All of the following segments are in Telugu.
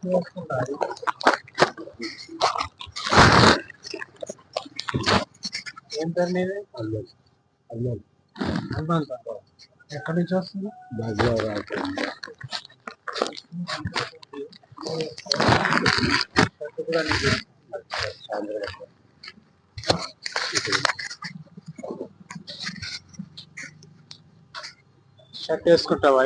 ఏం పేరు నీది? హనుమంత్. ఎక్కడి నుంచి వస్తుంది? షర్ట్ వేసుకుంటావా?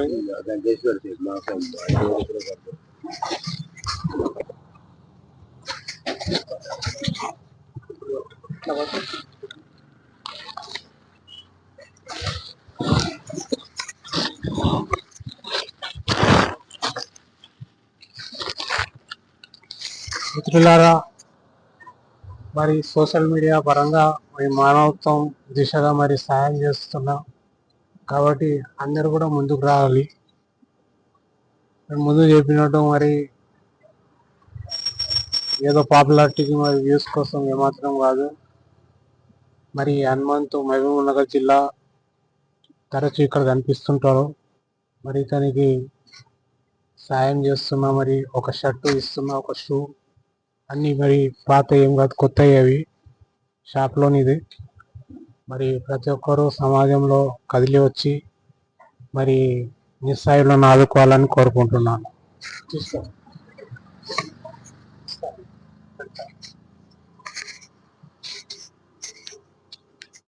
మిత్రులారా, మరి సోషల్ మీడియా పరంగా మరి మానవత్వం దిశగా మరి సాయం చేస్తున్నాం కాబట్టి అందరు కూడా ముందుకు రావాలి. ముందు చెప్పినట్టు మరి ఏదో పాపులారిటీకి మరి వ్యూస్ కోసం ఏమాత్రం కాదు. మరి హనుమంతు మహబూబ్నగర్ జిల్లా తరచూ ఇక్కడ కనిపిస్తుంటారు. మరి ఇతనికి సాయం చేస్తున్నా, మరి ఒక షర్టు ఇస్తున్నా, ఒక షూ, అన్నీ మరి పాత ఏం కాదు, కొత్త అవి షాప్లోనిది. మరి ప్రతి ఒక్కరూ సమాజంలో కదిలి వచ్చి మరి నిస్సాయులను ఆదుకోవాలని కోరుకుంటున్నాను.